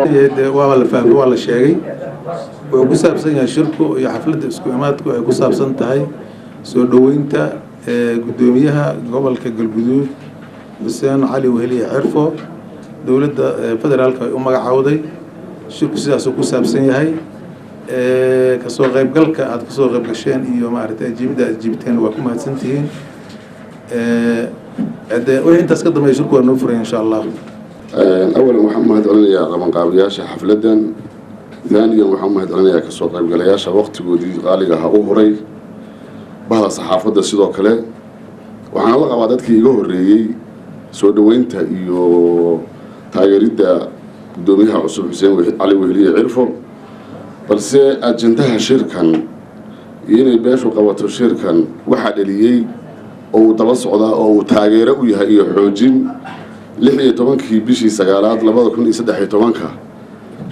waa la fahmay waa la sheegay oo ku saabsan yahay shirku iyo xafladda isku imaadku ay ku saabsan tahay soo dhaweynta gudoomiyaha gobolka Galguduud Xuseen Cali Weheliye Cirfo dawladda federaalka ay u magacawday shirku sidaas ku saabsan yahay ka soo qaybgalka aad ka soo qayb gasheen iyo maaragtay jibteen waa ku mahadsantihiin وإنت أسكت ما يشركوا النفر إن شاء الله. أولا محمد عليا قبل قابلياشة حفلة ثانيا محمد عليا كسوق قابلياشة وقت جودي غاليها أوهري بعض الصحافة السوداء كله وحنا الله قبضت كي يجوري سودوينتا يو تاجريد دوميها عصب حسين علي وهلي عرفوا بس أجندها شركا يني بيش وقوته شركا واحد اللي oo daba socda oo taageero u yahay iyo xoojin 16 bishii 9aad 2013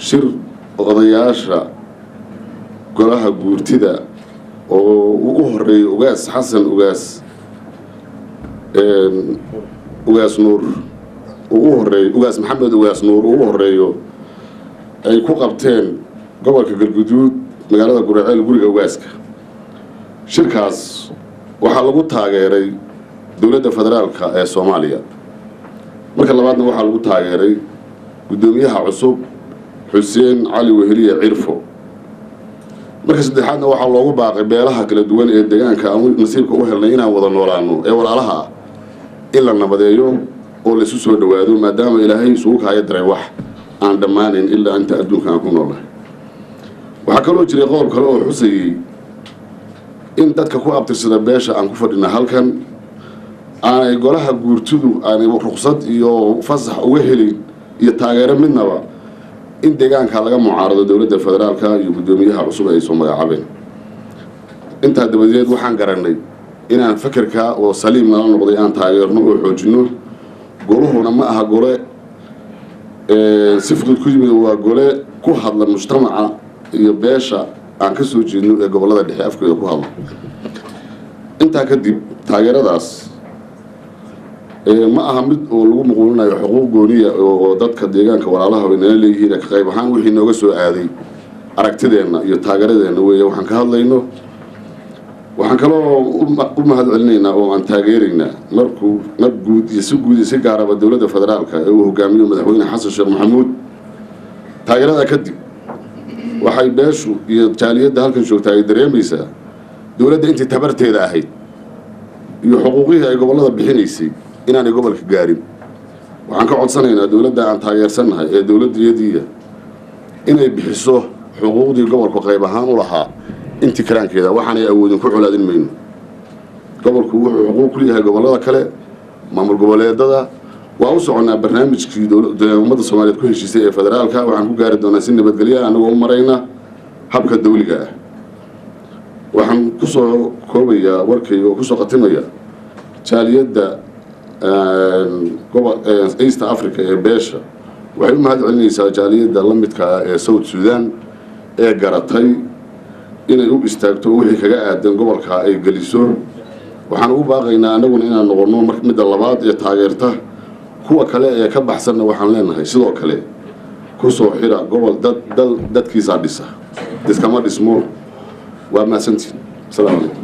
shir odayaasha golaha guurtida oo ugu horeeyay ugaas xasan ugaas nuur ugu horeeyay ugaas maxamed ugaas nuur ugu horeeyo ay ku qabteen gobolka Galguduud magaalada Guraceel guriga ugaaska shirkaas waxaa lagu taageeray dawladda federaalka ee Soomaaliya marka labaadna waxaa lagu taageeray gudoomiyaha cusub Xuseen Cali Weheliye Cirfo marka saddexaadna waxaa loogu baaqay beelaha kala duwan ee deegaanka ama nasiibka u helnay inaan wada noolaano ee walaalaha in la nabadeeyo oo la isu soo dhawaado maadaama Ilaahay isugu kaaya daray wax aan dhamaanin ilaa inta adduunka aan ku noolahay waxaa kaloo jiray qodob kale oo xusayay in dadka ku abtirsada beesha aan ku fadhina halkan aanay golaha guurtidu aanay ruqsad iyo fasax uga helin iyo taageero midnaba in deegaanka laga mucaarado dawladda federaalka iyo gudoomiyaha cusub ay soo magacaabeen inta dabadeed waxaan garanay inaan fikirka oo saliim nala noqday aan taageerno oo xoojino goluhuna ma aha gole si fudud ku yimid waa gole ku hadla mujtamaca iyo beesha aan ka soo jeedno ee gobolada dhexe afkooda ku hadla inta kadib taageeradaas ma aha mid oo lagu muqulinayo xuquuq gooniya oo dadka deegaanka walaalaha inay leeyihiin ka qayb ahaan wixii nooga soo aaday aragtideena iyo taageeradeena weeye waxaan ka hadlayno waxaan kaloo u mahad celinaynaa oo aan taageeraynaa markuu guud iyo si guud si gaaraba dawladda federaalka ee uu hogaamiyo madaxweyne xasan sheekh maxamuud taageerada kadib waxay beeshu iyo jaaliyadda halkan joogtaa ay dareemaysaa dawladda intii tabarteeda ahayd iyo xuquuqihii ay gobolada bixinaysay inaanay gobolka gaarin waxaan ka codsanaynaa dawladda aan taageersanahay ee dawladdeediya inay bixiso xuquuqdii gobolku qayb ahaan u lahaa intii karaankeeda waxaanay awoodin ku culaadin mayno gobolku wuxuu xuquuq ku leeyahay gobolada kale maamul goboleedada waa u soconaa barnaamijkii ummadda Soomaaliyeed ku heshiisay ee federaalka waxaan ku gaari doonaa si nabadgelyo anagoo u marayna habka dawliga ah waxaan ku soo koobayaa warkayga oo ku soo qatimaya jaaliyadda East Africa ee beesha waxay u mahad celinaysaa jaaliyadda la midka ah ee South Sudan ee garatay inay u istaagto wixii kaga aadan gobolka ay galiso waxaan ugu baaqaynaa anaguna inaan noqono midda labaad ee taageerta kuwa kale ee ka baxsanna waxaan leenahay sidoo kale ku soo xira gobol dadkiisa dhisa iskama dhismo waa maasantiin salaam alaykum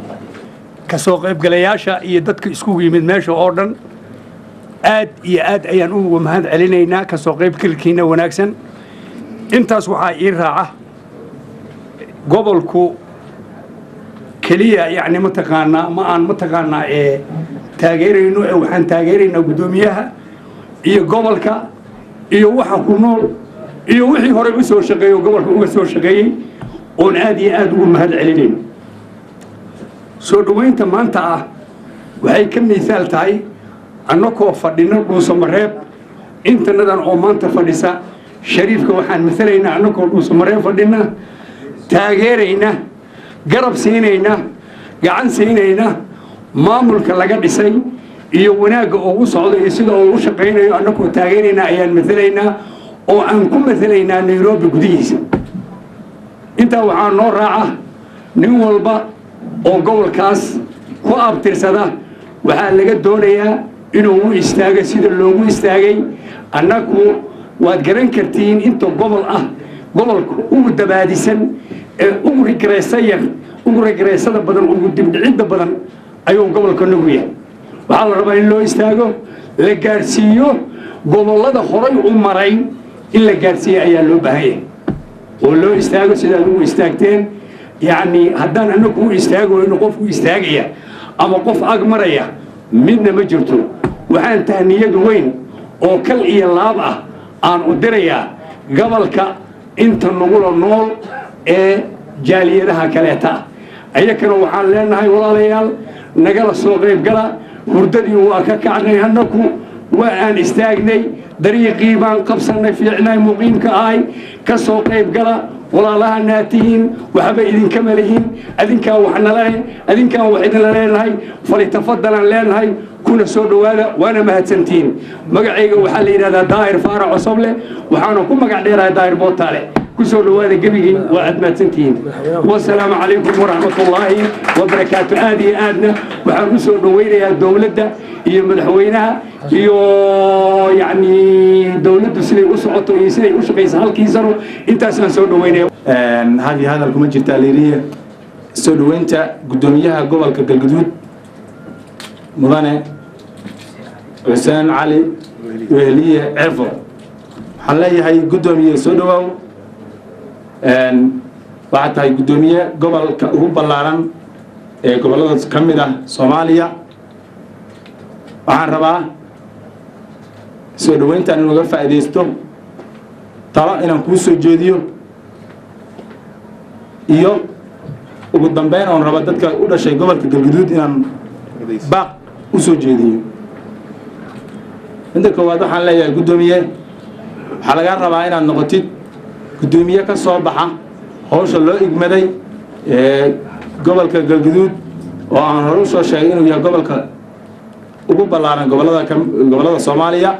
ka soo qaybgalayaasha iyo dadka isku yimid meesha oo dhan aad iyo aad ayaan ugu mahad celinaynaa ka soo qaybgalkiina wanaagsan intaas waxaa ii raaca gobolku kaliya yani mataqaanaa ee taageerayno ee waxaan taageeraynaa gudoomiyaha iyo gobolka iyo waxa ku nool iyo wixii hore u soo shaqeeyo gobolka uga soo shaqeeyay oo aad iyo aad ugu mahad celinayno soo dhaweynta maanta ah waxay ka miisaal tahay annagoo fadhino dhuusamareeb intanadan oo maanta fadhisa shariifka waxaan masalaynaa annagoo dhuusamareeb fadhina taageerayna garab siinayna gacan siinayna maamulka laga dhisay iyo wanaagga ugu socdo iyo sida uu u shaqeynayo annagoo taageerayna ayaan masalaynaa oo aan ku masalaynaa Nairobi gudihiisa inta waxaa noo raaca nin walba oo gobolkaas ku abtirsada waxaa laga doonayaa inuu u istaago sida loogu istaagay annagu waad garan kartiin inta gobol ah gobolka ugu dabaadisan ee ugu regreysada badan ugu dibdhicidda badan ayuu gobolka nagu yahay waxaa la rabaa in loo istaago la gaarsiiyo gobollada horay u maray in la gaarsiiyo ayaa loo baahan yahay oo loo istaago sidaad ugu istaagteen yacni haddaan annagu u istaagayno qofku istaagaya ama qof ag maraya midna ma jirto waxaan tahniyad weyn oo kal iyo laab ah aan u dirayaa gobolka inta nagula nool ee jaaliyadaha kaleeta ayakana waxaan leenahay walaalayaal nagala soo qayb gala hurdadii waa ka kacnay annagu waa aan istaagnay dariiqii baan qabsanay fiicnay muqiimka ahay ka soo qayb gala walaalaha naatihiin waxba idinka malihin adinkaa waxna leh adinkaa wax idinla leenahay falitafadalan leenahay kuna soo dhawaada waana mahadsantihiin magacayga waxaa la yidhahdaa daahir faarac cosoble waxaana ku magac dheerahay daahir bootaale kusoo dhawaada gebigii waa aad mahadsantihiin wasalaamu calaykum waraxmatullaahi wabarakaatu aad iyo aadna waxaan u soo dhawaynayaa dowladda iyo madaxweynaha iyo yacni dowladdu siday u socoto iyo siday u shaqaysa halkii sano intaasaan soo dhawaynaya hadii hadal kuma jirtaa leeriye soo dhaweynta guddoomiyaha gobolka galguduud mudane xuseen cali weheliye cerfo waxaan leeyahay guddoomiye soo dhawaaw waxaad tahay guddoomiye gobolka ugu ballaaran ee gobollada ka mid ah Soomaaliya waxaan rabaa soo dhaweyntaan inuu uga faa'iideysto talo inaan kuu soo jeediyo iyo ugu dambeyn oon raba dadka u dhashay gobolka galguduud inaan baaq u soo jeediyo inta koowaad waxaan leeyahay guddoomiye waxaa laga rabaa inaad noqotid guddoomiye ka soo baxa hawsha loo igmaday ee gobolka galguduud oo aan hore u soo sheegay inuu yahay gobolka ugu ballaaran gobollada Soomaaliya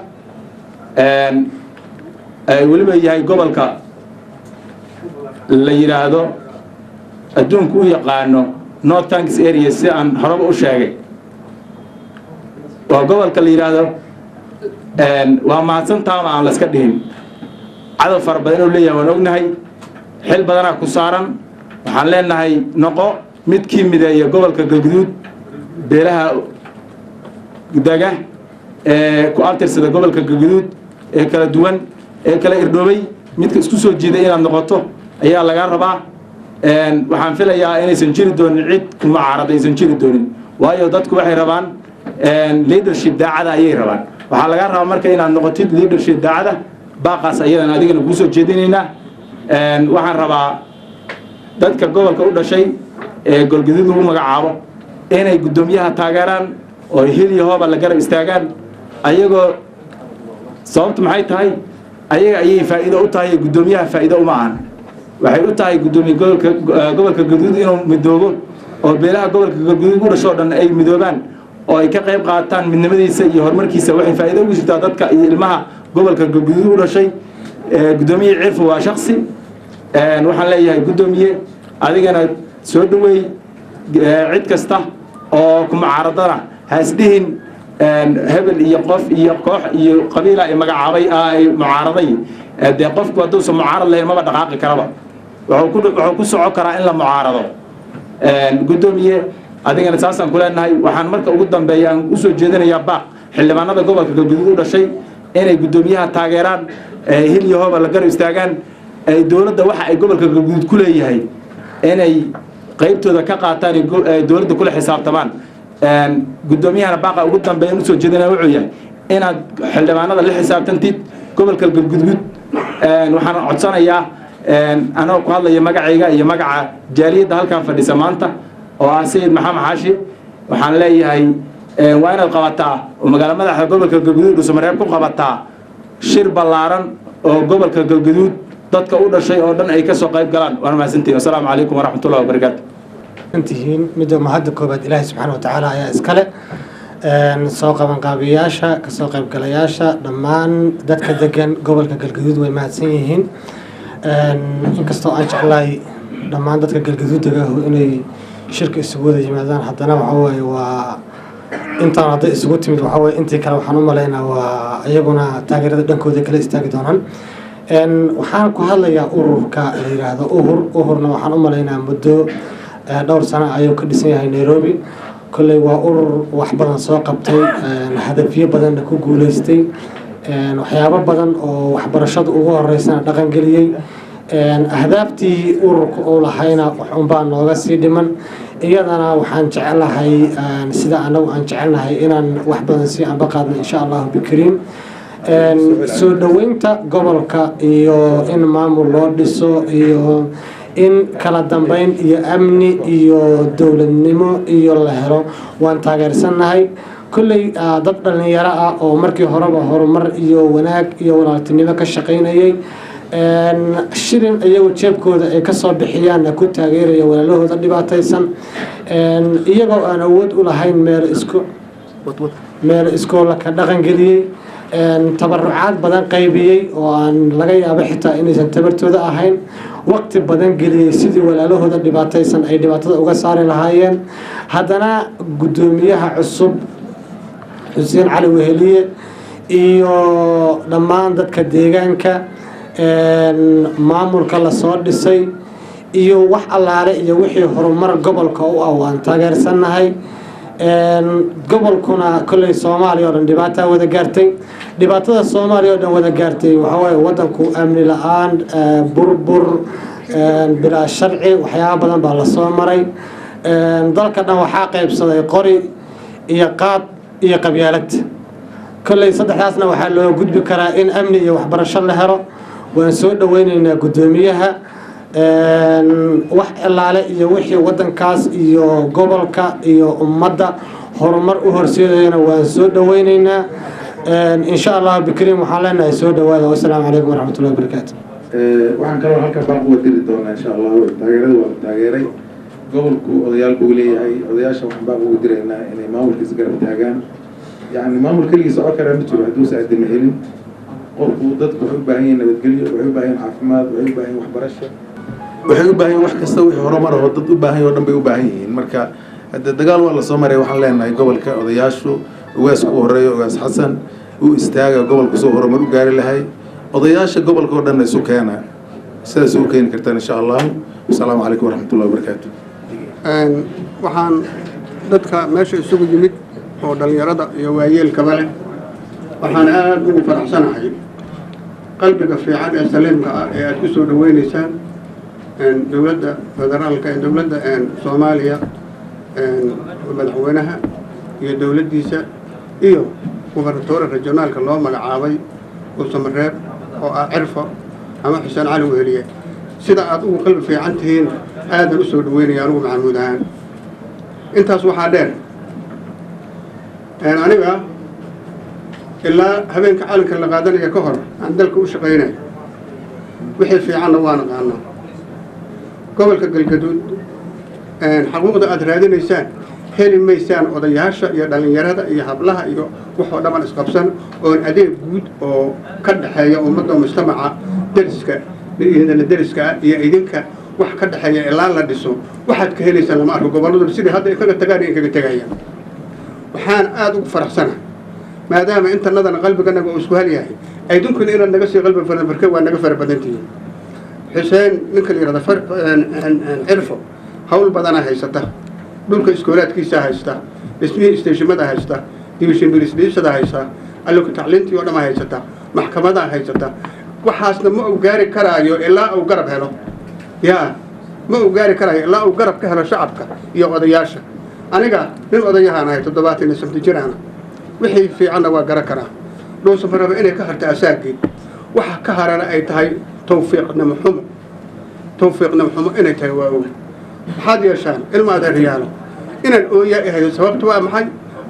weliba yahay gobolka la yiraahdo adduunku u yaqaano North Tanks area si aan horeba u sheegay waa gobolka la yiraahdo waa mahadsantahay aan la iska dhihin cadow fara badan oo leeyahay waan ognahay xil badanaa ku saaran waxaan leenahay noqo midkii mideeya gobolka galguduud beelaha daga ku abtirsada gobolka galguduud ee kala duwan ee kala irdhoobay midka isku soo jeeday inaad noqoto ayaa laga rabaa waxaan filayaa inaysan jiri doonin cid kuma caarada aysan jiri doonin waayo dadku waxay rabaan leadership daacada ayay rabaan waxaa laga rabaa marka inaad noqotid leadership daacada baaqaas ayadan adigana kuu soo jeedinaynaa waxaan rabaa dadka gobolka u dhashay ee galguduud lagu magacaabo inay guddoomiyaha taageeraan oo hil iyo hooba la garab istaagaan ayagoo sababtu maxay tahay ayaga ayay faa'iido u tahay guddoomiyaha faa'iido uma ahan waxay u tahay guddoomiye gobolka galguduud inuu midoobo oo beelaha gobolka galguduud u dhasho dhan ay midoobaan oo ay ka qayb qaataan midnimadiisa iyo horumarkiisa waxay faa'iido ugu jirtaa dadka iyo ilmaha gobolka galguduud u dhashay guddoomiye cirfo waa shakhsi waxaan leeyahay guddoomiye adigana soo dhaweey cid kasta oo kuma caaradana ha isdhihin hebel iyo qof iyo koox iyo qabiila ay magacaabay ay mucaaraday dee qofku hadduusan mucaarad lahayn maba dhaqaaqi karaba wuxuu ku soco karaa in la mucaarado guddoomiye adigana saasaan ku leenahay waxaan marka ugu dambeeya aan usoo jeedinayaa baaq xildhibaanada gobolka galguduud u dhashay inay guddoomiyaha taageeraan hil iyo hooba la garab istaagaan ay dowladda waxa ay gobolka galguduud ku leeyahay inay qaybtooda ka qaataan dowladda kula xisaabtamaan guddoomiyahana baaqa ugu dambeeya usoo jeedinaya wuxuu yahay inaad xildhibaanada la xisaabtantid gobolka galguduud waxaan codsanayaa anoo ku hadlaya magacayga iyo magaca jaaliyadda halkan fadhisa maanta oo ah sayid maxamed xaashi waxaan leeyahay waa inaad qabataa oo magaalo madaxda gobolka galguduud dhuusamareeb ku qabataa shir ballaaran oo gobolka galguduud dadka u dhashay oo dhan ay ka soo qayb galaan waan mahadsantihiin assalaamu calaykum waraxmatullahi wabarakaatu intihiin midda mahadda koobaad ilaahay subxaana wa tacaala ayaa iskale soo qabanqaabiyayaasha kasoo qaybgalayaasha dhammaan dadka degan gobolka galguduud way mahadsan yihiin inkastoo aan jeclahay dhammaan dadka galguduud degaahu inay shirka isugu wada yimaadaan haddana waxa waaye waa intaan hadday isugu timid waxaa weye intii kale waxaan u malaynaa waa iyaguna taageerada dhankooda kala istaagi doonaan waxaan ku hadlayaa ururka la yidhaahdo uhurna waxaan u malaynaa muddo dhowr sano ayuu ka dhisan yahay Nairobi kolley waa urur wax badan soo qabtay hadafyo badanna ku guuleystay waxyaabo badan oo waxbarashada ugu horeysana dhaqan geliyay ahdaaftii ururka uu lahayna waxunbaa nooga sii dhiman iyadana waxaan jecelahay sida anagu aan jecelnahay inaan wax badan sii anba qaadno insha allahu bikariim soo dhoweynta gobolka iyo in maamul loo dhiso iyo in kala dambeyn iyo amni iyo dowladnimo iyo la helo waan taageersanahay kulley dad dhalinyaro ah oo markii horeba horumar iyo wanaag iyo walaaltinimo ka shaqaynayay shirin iyagu jeebkooda ay ka soo bixiyaanna ku taageeraya walaalahooda dhibaataysan iyagoo aan awood u lahayn meel iskoola ka dhaqan geliyey tabarucaad badan qaybiyey oo aan laga yaabo xitaa inaysan tabartooda ahayn waqti badan geliyey sidii walaalahooda dhibaataysan ay dhibaatada uga saari lahaayeen haddana guddoomiyaha cusub xuseen cali weheliye iyo dhammaan dadka deegaanka maamulka la soo dhisay iyo wax allaale iyo wixii horumar gobolka u ah waan taageersanahay gobolkuna kolley Soomaaliya oo dhan dhibaato wada gaartay dhibaatada Soomaaliya oo dhan wada gaartay waxa way wadanku amni la'aan burbur bilaa sharci waxyaabo badan baa la soo maray dalka dhan waxaa qaybsaday qori iyo qaad iyo qabyaalad kolley saddexdaasna waxaa loo gudbi karaa in amni iyo waxbarasho la helo waan soo dhaweynaynaa guddoomiyaha wax ilaale iyo wixii wadankaas iyo gobolka iyo ummadda horumar u horseedayna waan soo dhaweynaynaa insha Allah bikariim waxaan leenahay soo dhawaada wassalaamu calaykum waraxmatullahi wabarakaatu waxaan kaloo halkan baan ku wadiri doonaa insha Allah taageerada waa taageeray gobolku odayaalku leeyahay odayaasha waxaan baan ugu diraynaa inay maamulkiisa garab taagaan yani maamul kaligiisa oo kale ma jiro hadduu saadin helin qofku dadku wuxuu u baahan yahay nabadgelyo wuxuu u baahan yahay caafimaad wuxuu u baahan yahay waxbarasho waxay u baahan yihiin wax kasta wixii horumar oo dad u baahan oo dhan bay u baahan yihiin marka hadda dagaal waa la soo maray waxaan leenahay gobolka odayaashu ugaas ku horeeyo ugaas xasan uu istaaga gobolka soo horumar u gaari lahay odayaasha gobolka oo dhan isu keena sidaas u keeni kartaan insha Allah assalaamu calaykum waraxmatullahi wabarakaatu waxaan dadka meesha isugu yimid oo dhalinyarada iyo waayeelkaba leh waxaan aad ugu faraxsanahay qalbiga fiican ee saliimka ah ee aad ku soo dhaweynaysaan dowladda federaalka ee dowladda Soomaaliya madaxweynaha iyo dowladdiisa iyo gobernatoore regionaalka loo magacaabay oo Samareeb oo ah Cirfo ama Xuseen Cali Weheliye sida aad ugu qalbi fiican tihiin aad u soo dhaweynaya anigu maxamuud ahaan intaas waxaa dheer aniga ilaa habeenka calanka la qaadanaya ka hor aan dalka u shaqaynay wixii fiicanna waan aqaanaa gobolka Galgaduud xaquuqda aad raadinaysaan heli maysaan odayaasha iyo dhalinyarada iyo hablaha iyo waxoo dhammaan isqabsan oo adeeg guud oo ka dhaxeeya ummadda mujtamaca deriska iyo idinka wax ka dhaxeeya ilaa la dhiso waxaad ka helaysaan lama arko gobolladu sidii hadda kaga tagaan iyo kaga tagayaan waxaan aad ugu faraxsanahay maadaama intanadana qalbiganaga uu isku hal yahay idinkuna inaad naga sii qalbi badan markay waa naga fara badan tihiin xuseen ninka la yiraahdo Cirfo hawl badana haysata dhulka iskoolaadkiisa haysta dhismihii isteeshimada haysta division bilisdiisada haysta alloka tacliintii oo dhama haysata maxkamada haysata waxaasna ma uu gaari karaayo ilaa uu garab helo ma uu gaari karaayo ilaa uu garab ka helo shacabka iyo odayaasha aniga nin odayahan ahay 70 jirana wixii fiicanna waa garan karaa dhowr safaraba inay ka harta asaagii waxa ka harana ay tahay tawfiiqnimo xumo inay tahay waa og waxaad yeeshaan ilmaada riyaalo inaan ooyaa ahayo sababta waa maxay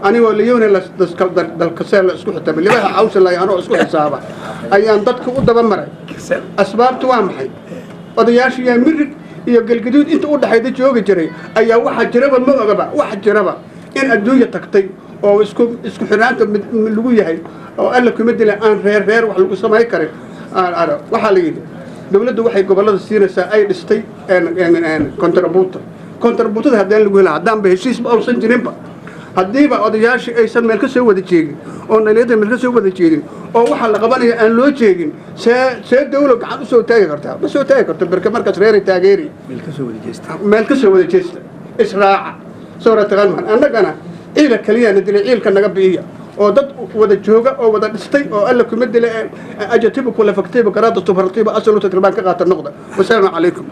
anigoo liyowna dalkasee la isku xitaabay libaha cawsa la anoo isku xisaaba ayaan dadka u daba maray asbaabta waa maxay odayaasha yaa mirig iyo Galgaduud inta u dhaxayda joogi jiray ayaa waxa jiraba ma ogaba waxa jiraba in adduunyo tagtay oo isku xiraanta lagu yahay oo alla kuma dilay aan reer wax lagu sameey karin waxa la yidhi dawladdu waxay gobolada siinaysaa ay dhistay kontrabuutada haddaan lagu helaa haddaan ba heshiis ba uusan jirinba haddiiba odayaashii aysan meel ka soo wada jeegin oo dhalinyarada meel ka soo wada jeedin oo waxaa la qabanaya aan loo jeegin see dawla gacan usoo taagi kartaa ma soo taagi karto berke markaas reeray taageeri meel ka soo wada jeesta israaca soo rataqaan maan annagana ciila kaliyana dilay ciilka naga biiya oo dad wada jooga oo wada dhistay oo alla kuma dilay ajatibu kula faktiba karaada tubartiba asalu tatilbaan ka qaata noqda wasalaamu calaykum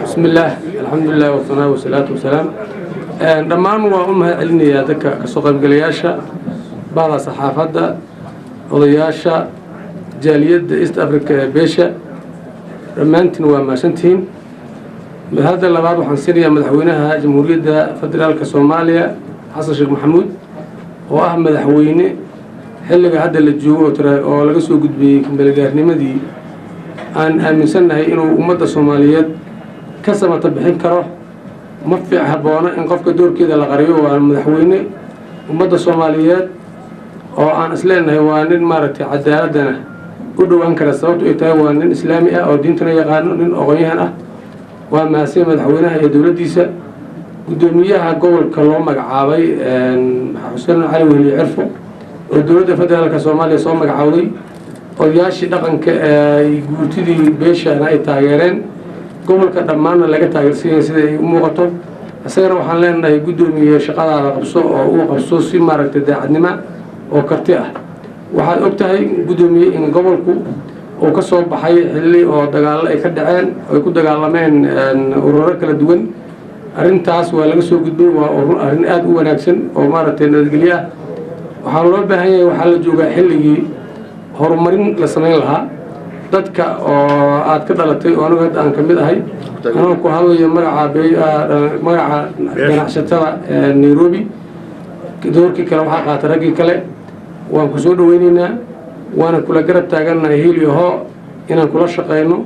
بسم الله الحمد لله والصلاة والصلاة والسلام دمان وأمها علنية ذكا كسوق الجلياشة بعض صحافة وضياشة جالية إست أفريقيا بيشة رمانتين وماشنتين بهذا اللي بعده حنسيريا مدحوينها جمهورية فدرالك الصومالية حسن الشيخ محمود وأهم مدحويني حلقة هذا اللي جوا ترى ولا قصوا قد بكمبلجارني مدي aan aaminsannahay inuu ummadda Soomaaliyeed ka samata bixin karo ma fiic haboona in qofka doorkeeda la qariyo waa madaxweyne ummadda Soomaaliyeed oo aan isleenahay waa nin maaragtay cadaaladana u dhawaan kara sababtoo ay tahay waa nin islaami ah oo diintana yaqaano nin aqoonyahan ah waa maasay madaxweynaha iyo dawladdiisa gudoomiyaha gobolka loo magacaabay Xuseen Cali Wehli Cirfo oo dawladda federaalka Soomaaliya soo magacaawday odayaashii dhaqanka ay guurtidii beeshana ay taageereen gobolka dhammaanna laga taageersiiyay sida ay u muuqato asagana waxaan leenahay gudoomiye shaqadaada qabso oo uu qabso si maaragtay daacadnimo oo karti ah waxaad ogtahay gudoomiye in gobolku uu ka soo baxay xilli oo dagaal ay ka dhaceen oo ay ku dagaalameen ururo kala duwan arrintaas waa laga soo gudbay waa arrin aad u wanaagsan oo maaragtay nabadgelyo ah waxaa loo baahan yahay waxaa la joogaa xilligii horumarin la sameyn lahaa dadka oo aad ka dhalatay oo anigu hadda aan ka mid ahay anoo ku hadlayo magaca ganacsatada Nairobi doorkii kale waxaa qaata raggii kale waan ku soo dhaweynaynaa waana kula garab taagannahay hiil iyo hoo inaan kula shaqeyno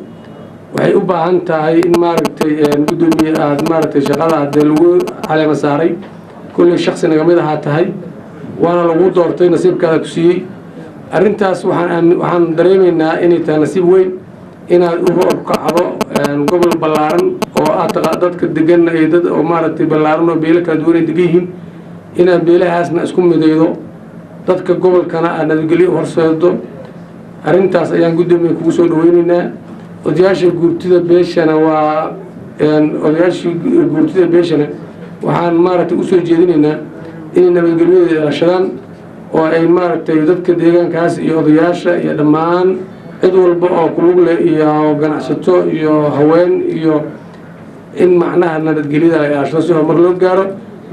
waxay u baahan tahay in maaragtay gudoomiye aad maaragtay shaqada aad lagu caleema saaray kulli shakhsi naga mid ahaa tahay waana lagu doortay nasiibkaada ku siiyey arrintaas waxaan dareemaynaa inay tahay nasiib weyn inaad u kacdo gobol ballaaran oo aad dadka degan ay dad oo maaragtay ballaaran oo beelo kala duwan ay degan yihiin inaad beelahaasna isku midaydo dadka gobolkana aad nabadgelyo u horseedo arrintaas ayaan gudoomiye kugu soo dhaweynaynaa odayaasha guurtida beeshana waa odayaashii guurtida beeshana waxaan maaragtay u soo jeedinaynaa inay nabadgelyada ilaashadaan oo ay maaragtay dadka deegaankaas iyo odayaasha iyo dhammaan cid walba oo ku lug leh iyo ganacsato iyo haween iyo in macnaha nabadgelyada ay ilaashado si horumar loo gaaro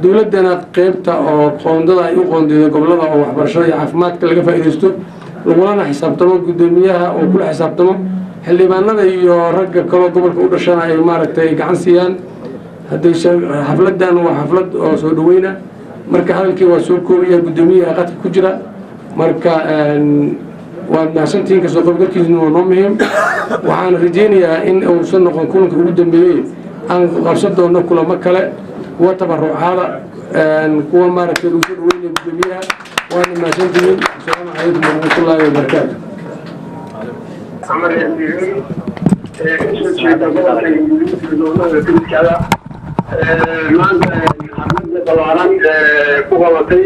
dawladdana qaybta oo qoondada ay u qoondeeyo gobollada oo waxbarashada iyo caafimaadka laga faa'iidaysto lagulana xisaabtamo gudoomiyaha oo kula xisaabtamo xildhibaanada iyo ragga kaloo gobolka u dhashana ay maaragtay gacan siiyaan hadday xafladan waa xaflad oo soo dhaweyna marka hadalkii waa soo koobaya gudoomiyaha qadka ku jira marka waa mahadsantihiin kasoo qaybgalkiisuna waa noo muhiim waxaan rajaynayaa in uusan noqon kulanka ugu dambeeyey aan qabsan doono kulamo kale kuwa tabarucaada kuwa maaragtay lagu soo dhaweynaya gudoomiyaha waana mahadsantihiin asalaamu calaykum waraxmatullaahi wabarakaatu maanta xafladda ballaaran ku qabatay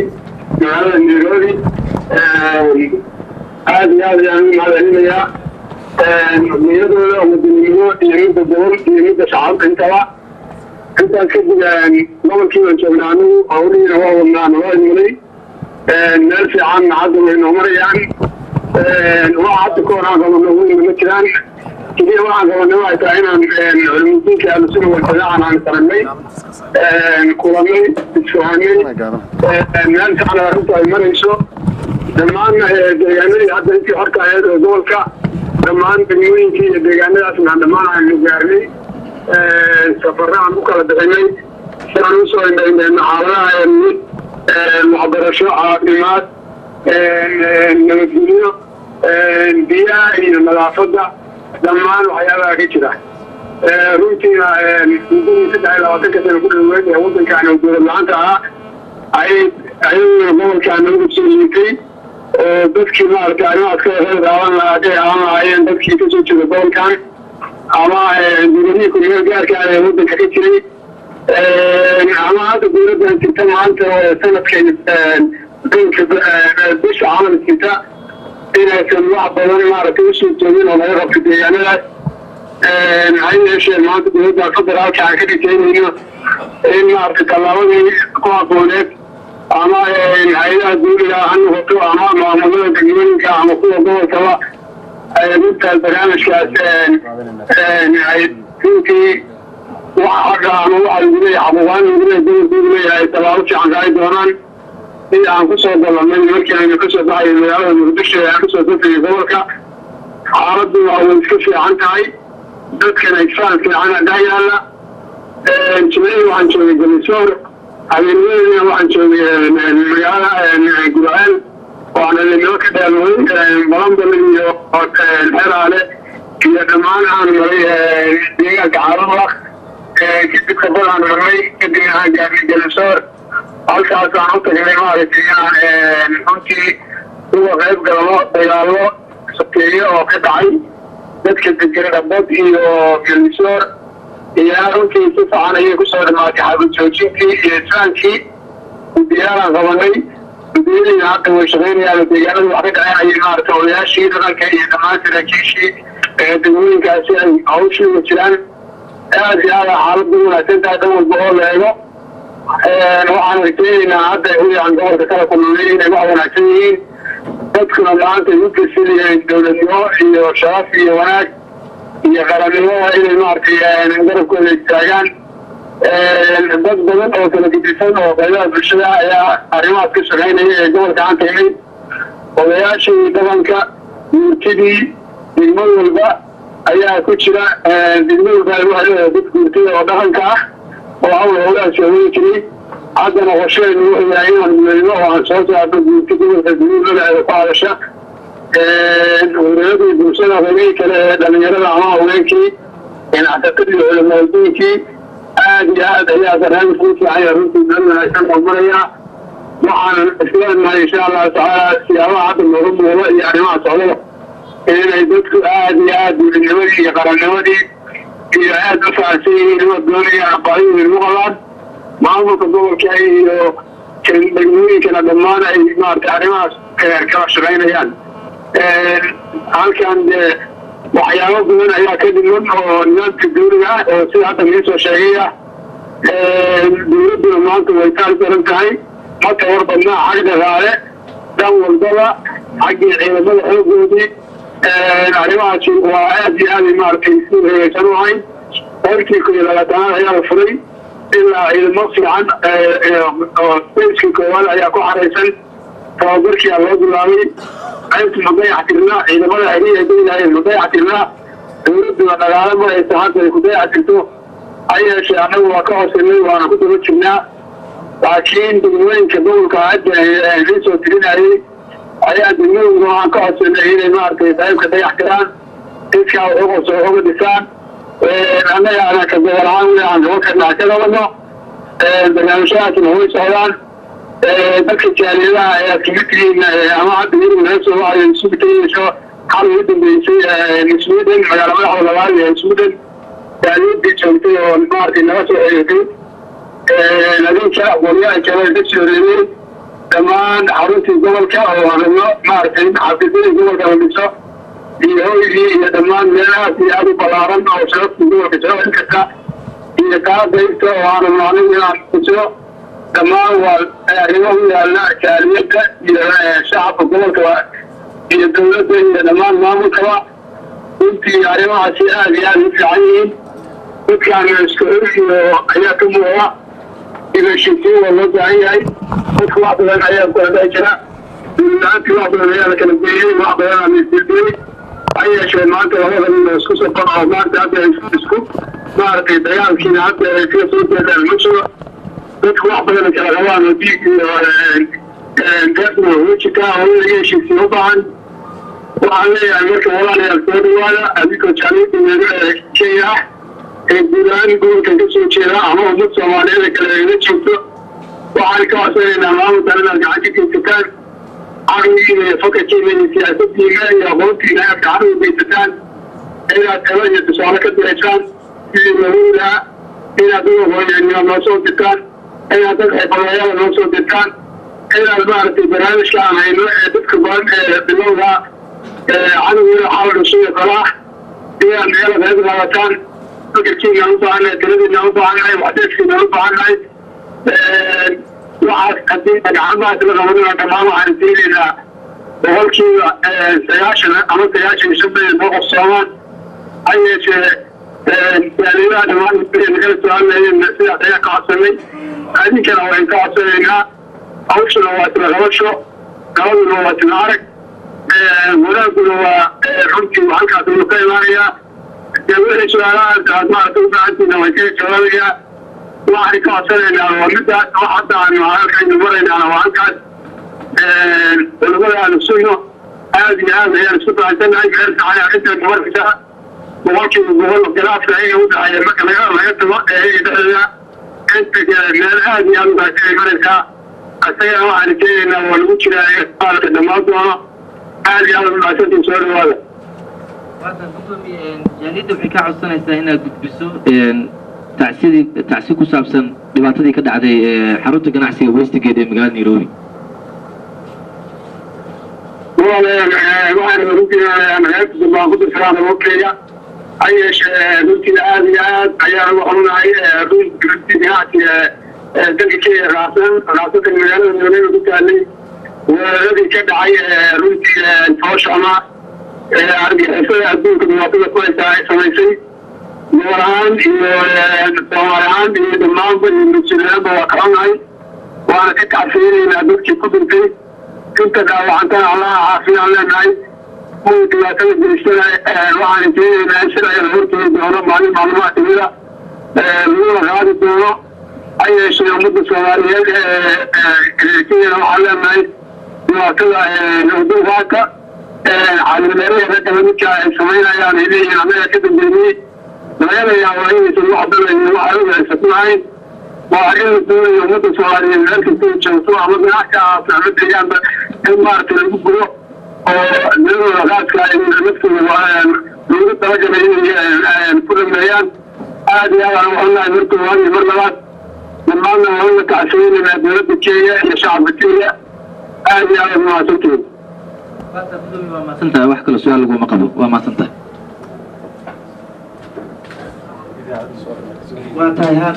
magaalada Nairobi aad iyo aad ayaan u mahadcelinayaa niyadooda wadannimo iyo midda gobol iyo midda shacab intaba intaas kadib gobolkii baan joognaa anigu hawlihiina waa wadnaa naloo imulay meel fiican hadda way noo marayaan waa hadda ka hor aan qabano weyna ma jiraan keliya waxaan qabanay waxay tahay inaan culimudiinka ahlusuna walfadaacan aan qaranay kulanay isfahanay meel fiican arrintu ay marayso dhammaan deegaanadii hadda intii horta ahayd oo gobolka dhammaan degmooyinkii iyo deegaanadaasna dhammaan aanu gaarnay safarra aan u kala bixinay si aan usoo indhaynayno xaaladaha mid waxbarasho caafimaad nabadgelyo biyaha iyo nadaafadda dhammaan waxyaabaha ka jira runtiina muddadii 23 sano ku dhaweyd ee waddankaan oo dowlad la-aanta ahaa ayaduna gobolkaan nagu soo yiitay oo dadkii maaragtay arrimahaas ka qaadan lahaayeen dadkii kasoo jeeda gobolkan ama dowladihii ku-meel gaarka ee waddanka ka jiray ama hadda dowladdan jirta maanta sanadkan bisha camal jirta inaysan wax badan maaragtay usoo joogin oo laga qabto deegaanadaas ha yeeshee maanta dowladda federaalka aan ka dhisaynayno in maaragtay tallaabadii ku habbooneed ama hay-adaha dawliga ha noqoto ama maamulada degmooyinka ama kuwa gobolkaba midtaas barnaamijkaas runtii waxa hadda ama waxa lagu leeyahay xabuubaan lagu leeyahay gobolku leeyahay tallaabo fiican ka ay doonaan sida aan kusoo ballanay markii aynu kasoo baxay magaalada muqdisho ee aan kasoo dafayay gobolka xaaladdu waa way iska fiican tahay dadkana isfaan fiican dhex yaalla jimcihii waxaan joogay galisoor habeennimadina waxaan joogay magaalada gurceel waxaan elinimo ka dheelooy balanbal iyo xeraale iyo dhammaan aan maray deegaanka xaaladwaq kadib kabadaan marnay kadibna aan gaarnay galisoor halkaasaan u tagnay maaragtay inaan runtii uga qayb galno dagaallo sokeeyo oo ka dhacay dadka degan dhabad iyo galisoor iyo runtii si fiican ayay kusoo dhamaatay xabad joojintii iyo isfaankii guddiyaalaan qabanay guddiyadiina hadda way shaqaynayaan deegaanada wax ka dhaceen ayay maaragtay odayaashii dhaqanka iyo dhammaan saraakiishii degmooyinkaasi ay hawshii uga jiraan aad iyo aada xaaladdu wanaagsan tahay dhan walba oo la eego waxaan rajaynaynaa hadda aan gobolka kala kulnay inay wax wanaagsan yihiin dadkuna maanta ay u gesinayeen dowladnimo iyo sharaf iyo wanaag iyo qarannimada inay maaragtay garabkooda istaagaan dad badan oo kala gedisan oo qaybaha bulshada ayaa arrimahaas ka shaqaynaya ee gobolka aan tagnay odayaashii dhaqanka guurtidii degmo walba ayaa ku jira degmo walba waxay leedahay dad guurtida oo dhaqanka ah oo hawl howlahaas haween jiray haddana qorsheenu wuxuu yahay inaan muleelno oo aan soo saarno guurti gobolka guduudmadaada ku hadasha wareeradii bulshada qeybihii kale ee dhalinyarada ama haweenkii ganacsatada iyo culamadiinkii aad iyo aad ayaa barnaamij ku fiicanya runtii meel wanaagsan oo maraya waxaanan isleenahay insha allahu tacaala siyaabaha hadda nooga muuqda iyo arrimaha socdada inay dadku aad iyo aad dowladnimadii iyo qarannimadii iyo aad u fahansan yihiin inoo doonayaan baahidooda igu qabaan maamulka gobolka iyo degmooyinkana dhammaan ay maaragtay arrimahaas kala shaqaynayaan halkan dee waxyaabo badan ayaa ka dhiman oo nidaamka dawliga ah oo sida hadda miisoo sheegay ah dowladduna maanta way taal daran tahay ma tawar badnaa xag dhaqaale dhan walbaba xaggii ciidamada xoogoodii arrimahaasi waa aad iyo aad maaragtay si hegeysan u ahayn qorkii ku labaatanaad ayaa la furay ilaa ciidamo fiican oo spacekii koowaad ayaa ku xaraysan tababarkiia loo bilaabay qaybta madayax tirnaa ciidamada heriya daylahay madayax tirnaa dowladduna dhagaalo maraysa hadda ay ku dayax tirto ha yeeshee annagu waa ka hooseynay waana ku daba jirnaa laakiin degmooyinka gobolka hadda lii soo tirinayay ayaa degmadooda waxaan ka hooseynay inay maaragtay qaybka dayax tiraan iskaa uga dhisaan annaga ana ka gobol ahaan weli aan gobolkana ka qabano barnaamijyahaasina way socdaan dadka jaaliyadaha ayaad kaga tihiin ama hadda yurub naga soo wacayo isugu tegayso xal ugu dambeysay sweden magaala madaxda labaad ee sweden jaaliyadii joogtay oo maaragtay naga soo xiriirtay adinka qoryaha jabada ka soo reebay dhammaan xaruntii gobolka oo aragno maaragtay xafiisyadii gobolka la dhiso iyo hoygii iyo dhammaan meelahaas iyo aad u ballaaran oo sharaftii gobolka jiro in kasta iyo kaa dayrta oo aanu macnin inaan kusiro dhammaan waa arrimo u yaalla jaaliyadda iyo shacabka gobolka iyo dowladda iyo dhammaan maamulkaba runtii arrimahaasi aad iyo aad u fiican yihiin dadkaan isku iyo ayaa ka muuqda ibashisiin waa loo baahan yahay dadku wax badan ayaa ku hadhay jira dowladlaantii wax badan ayaa la kala geeyey wax badan aa laisdilbiyey ha yeeshee maanta labada nin oo isku socon oo maanta hadda isku maaragtay dagaalkiina hadda ay kaga soo jeedaan ma jiro dadku wax badan kala qabaan oo diig iyo gaasna wejika hooyada heshiisii u baahan waxaan leeyahay marka walaalayaal soo dhawaada adigoo jaaliyadda meelo kenya ah ee guud ahaan gobolkan ka soo jeeda ama ummad soomaaliyeed kale ayla joogto waxaan ka codsanaynaa maamulkan inaad gacan ka geysataan caqligiina iyo fakarkiina iyo siyaasaddiina iyo aqoontiina inaad gacan uga geysataan inaad talo iyo tusaale ka diraysaan sidii loogu lahaa inaad uga hooyanimo noo soo dirtaan inaad dad xirfadayaala noo soo dirtaan inaad maaragtay barnaamijka aan hayno ee dadka badan ee bilowga cadowgiina xawal dhushiyo kalaa inaad meela qayb qaadataan fikirkiinaan u baahannahay tiradiinaan u baahannahay waxdeedkiinaan u baahannahay waxaas haddii gacamahaas la qabanina dhammaan waxaan diinaynaa boqolkiiba 90 ama 95 noo qabsoomaan ha yeeshee jaaliyadaha dhammaan nagala soo hadlayeen sidaas ayaa ka codsanay adinkana waan ka codsanaynaa hawshuna waa isla qabasho gabaduna waa isla arag wanaaguna waa runtii halkaas uu ka imaanayaa dee wixii su-aalahaas aad maaragta u baahantiina waan kaga jawaabayaa waxaan ka codsanaynaa waa midaas wax hadda aanu halkaynu maraynaana waa halkaas culamada aanu sugno aad iyo aad ayaan isku bahansannahay meelka arrinteedu markaysa boqolkiiba boqol khilaafka ayaga u dhexeeya marka laga tago ayaga dhexdeeda inta meel aad iyo aad u baahsan ay maraysaa asagana waxaan keenaynaa waa lagu jiraa maalka dhammaan doono aad iyo aad u baahsantiin soo dhawaada jaaliyadda waxay ka codsanaysaa inaad gudbiso tacsi ku saabsan dhibaatadii ka dhacday xarunta ganacsiga Westgate ee magaalada Nairobi. waxaan runtii magaalada baan ku dirsanaa waqtiga ayeeshee runtii aad iyo aad ayaan ugu xunahay runtii ganacsiga dalka Kenya raasatan magaalada Nairobi ku taalay weeraradii ka dhacay runtii tooshama argixisada adduunka dhibaatada ku haysaa ay samaysay gobol ahaan iyo soomaali ahaan iyo dhammaanba iyo mas-uuliyaanba waa kaxunahay waana ka tacsiinaynaa dadkii ku dhintay inta dhaawacantana allaha caafiyaan leenahay kuwii dhibaatada geystana waxaan keenaynaa in sida la hortegi doono maalmaha timida laguna qaadi doono ha yeeshee ummadda soomaaliyeed kenyana waxaan leenahay dhibaatada adduunkaaka caalimmeeraha ragga midka ay samaynayaan ay leeyihiin annaga ka dambeynay laga yaabaa inaysan wax dalayo waxa u haysato lahayn waa in la doonayo ummadda soomaaliyeed meel kasta u joogto ama ganacsi ahaata ama deegaanba in maaragtay lagu gudo oo nimadooda qaaska naftooda loogu talagalay inay ku dhameeyaan aad iyo aad aan uxunahay mar koowaad iyo mar labaad dhammaanna waan la tacsiinaynaa dowladda Kenya iyo shacabka Kenya aad iyo aad mahadsantihiin waa mahadsantahay wax kale su'aal laguma qabo waa mahadsantahay waa tahay